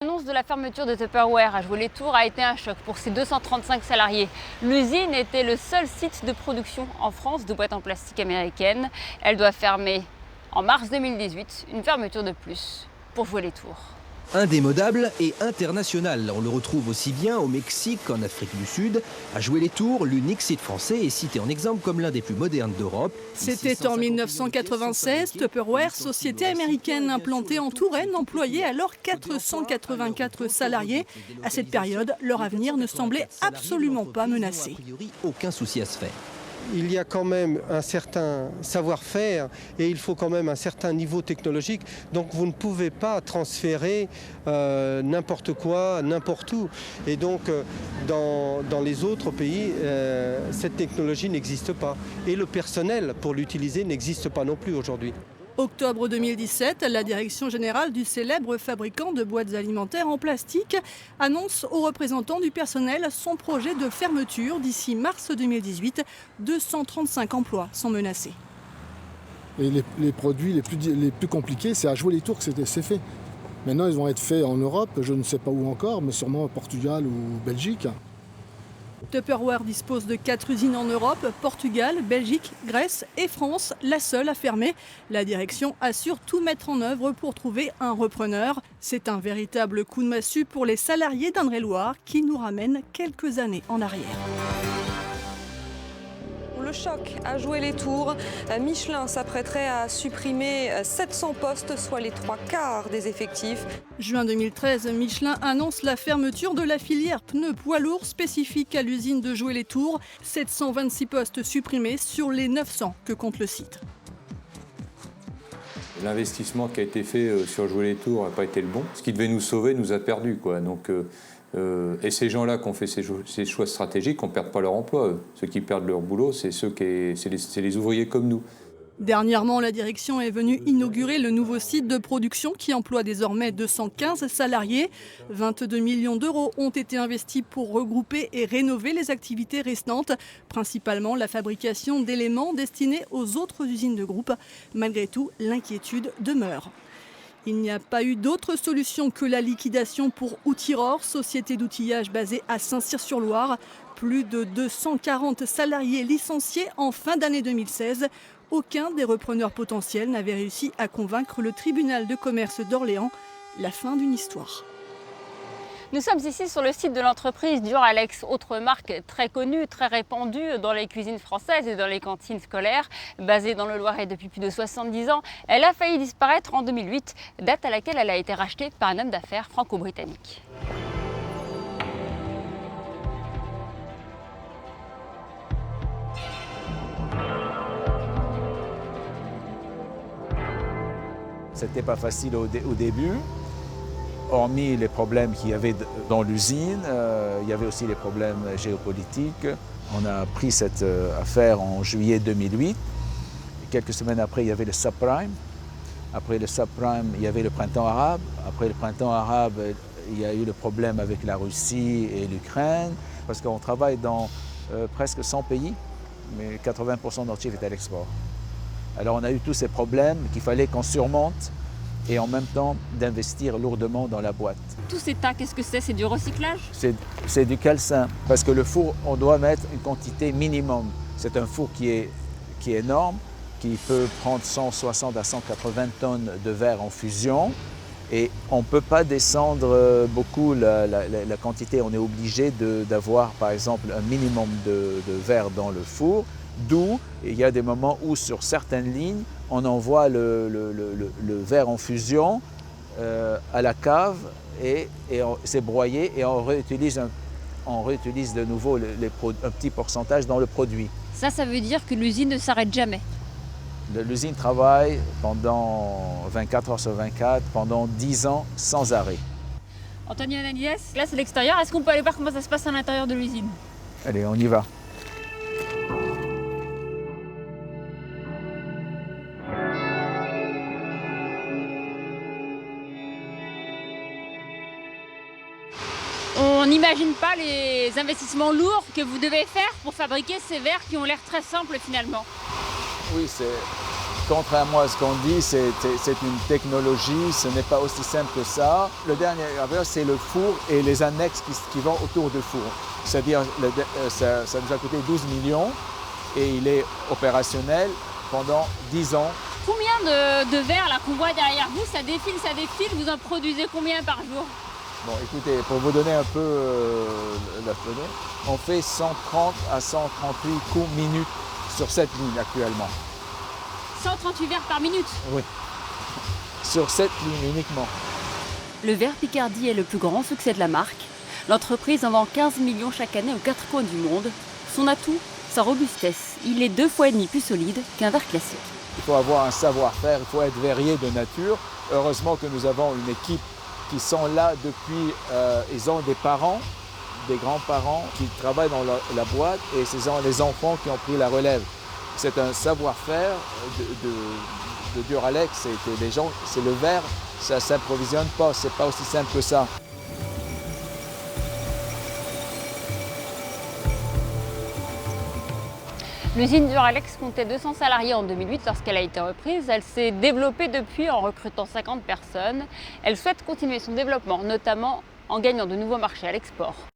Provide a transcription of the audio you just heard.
L'annonce de la fermeture de Tupperware à Joué-les-Tours a été un choc pour ses 235 salariés. L'usine était le seul site de production en France de boîtes en plastique américaines. Elle doit fermer en mars 2018, une fermeture de plus pour Joué-les-Tours. Indémodable et international, on le retrouve aussi bien au Mexique qu'en Afrique du Sud. À Joué-les-Tours, l'unique site français est cité en exemple comme l'un des plus modernes d'Europe. C'était en 1996, Tupperware, société américaine implantée en Touraine, employait alors 484 salariés. À cette période, leur avenir ne semblait absolument pas menacé. A priori, aucun souci à se faire. Il y a quand même un certain savoir-faire et il faut quand même un certain niveau technologique. Donc vous ne pouvez pas transférer n'importe quoi, n'importe où. Et donc dans les autres pays, cette technologie n'existe pas. Et le personnel pour l'utiliser n'existe pas non plus aujourd'hui. Octobre 2017, la direction générale du célèbre fabricant de boîtes alimentaires en plastique annonce aux représentants du personnel son projet de fermeture d'ici mars 2018. 235 emplois sont menacés. Et les produits les plus compliqués, c'est à Joué-les-Tours que c'est fait. Maintenant, ils vont être faits en Europe, je ne sais pas où encore, mais sûrement au Portugal ou Belgique. Tupperware dispose de 4 usines en Europe, Portugal, Belgique, Grèce et France, la seule à fermer. La direction assure tout mettre en œuvre pour trouver un repreneur. C'est un véritable coup de massue pour les salariés d'Indre-et-Loire qui nous ramène quelques années en arrière. Le choc a Joué-les-Tours. Michelin s'apprêterait à supprimer 700 postes, soit les 3/4 des effectifs. Juin 2013, Michelin annonce la fermeture de la filière pneus poids lourds spécifique à l'usine de Joué-les-Tours. 726 postes supprimés sur les 900 que compte le site. L'investissement qui a été fait sur Joué-les-Tours n'a pas été le bon. Ce qui devait nous sauver nous a perdus, quoi. Et ces gens-là qui ont fait ces choix stratégiques, on ne perd pas leur emploi. Ceux qui perdent leur boulot, c'est les ouvriers comme nous. Dernièrement, la direction est venue inaugurer le nouveau site de production qui emploie désormais 215 salariés. 22 millions d'euros ont été investis pour regrouper et rénover les activités restantes, principalement la fabrication d'éléments destinés aux autres usines de groupe. Malgré tout, l'inquiétude demeure. Il n'y a pas eu d'autre solution que la liquidation pour Outiror, société d'outillage basée à Saint-Cyr-sur-Loire. Plus de 240 salariés licenciés en fin d'année 2016. Aucun des repreneurs potentiels n'avait réussi à convaincre le tribunal de commerce d'Orléans. La fin d'une histoire. Nous sommes ici sur le site de l'entreprise Duralex, autre marque très connue, très répandue dans les cuisines françaises et dans les cantines scolaires. Basée dans le Loiret depuis plus de 70 ans, elle a failli disparaître en 2008, date à laquelle elle a été rachetée par un homme d'affaires franco-britannique. C'était pas facile au début. Hormis les problèmes qu'il y avait dans l'usine, il y avait aussi les problèmes géopolitiques. On a pris cette affaire en juillet 2008. Et quelques semaines après, il y avait le subprime. Après le subprime, il y avait le printemps arabe. Après le printemps arabe, il y a eu le problème avec la Russie et l'Ukraine. Parce qu'on travaille dans presque 100 pays, mais 80% de notre chiffre est à l'export. Alors on a eu tous ces problèmes qu'il fallait qu'on surmonte, et en même temps d'investir lourdement dans la boîte. Tous ces tas, qu'est-ce que c'est? C'est du recyclage? C'est du calcin, parce que le four, on doit mettre une quantité minimum. C'est un four qui est énorme, qui peut prendre 160 à 180 tonnes de verre en fusion, et on ne peut pas descendre beaucoup la quantité. On est obligé d'avoir, par exemple, un minimum de verre dans le four, d'où il y a des moments où, sur certaines lignes, on envoie le verre en fusion à la cave et c'est broyé et on réutilise de nouveau un petit pourcentage dans le produit. Ça veut dire que l'usine ne s'arrête jamais? L'usine travaille pendant 24 heures sur 24, pendant 10 ans sans arrêt. Anthony Ananias, là c'est l'extérieur. Est-ce qu'on peut aller voir comment ça se passe à l'intérieur de l'usine? Allez, on y va. On n'imagine pas les investissements lourds que vous devez faire pour fabriquer ces verres qui ont l'air très simples finalement. Oui, contrairement à ce qu'on dit, c'est une technologie, ce n'est pas aussi simple que ça. Le dernier graveur, c'est le four et les annexes qui vont autour du four. C'est-à-dire, ça nous a coûté 12 millions et il est opérationnel pendant 10 ans. Combien de verres là qu'on voit derrière vous? Ça défile, vous en produisez combien par jour? Bon, écoutez, pour vous donner un peu la donnée, on fait 130 à 138 coups minutes sur cette ligne actuellement. 138 verres par minute? Oui, sur cette ligne uniquement. Le verre Picardie est le plus grand succès de la marque. L'entreprise en vend 15 millions chaque année aux 4 coins du monde. Son atout, sa robustesse. Il est 2,5 fois plus solide qu'un verre classique. Il faut avoir un savoir-faire, il faut être verrier de nature. Heureusement que nous avons une équipe qui sont là depuis, ils ont des parents, des grands-parents qui travaillent dans la boîte et ce sont les enfants qui ont pris la relève. C'est un savoir-faire de Duralex, c'est le verre, ça ne s'approvisionne pas, c'est pas aussi simple que ça. L'usine Duralex comptait 200 salariés en 2008 lorsqu'elle a été reprise. Elle s'est développée depuis en recrutant 50 personnes. Elle souhaite continuer son développement, notamment en gagnant de nouveaux marchés à l'export.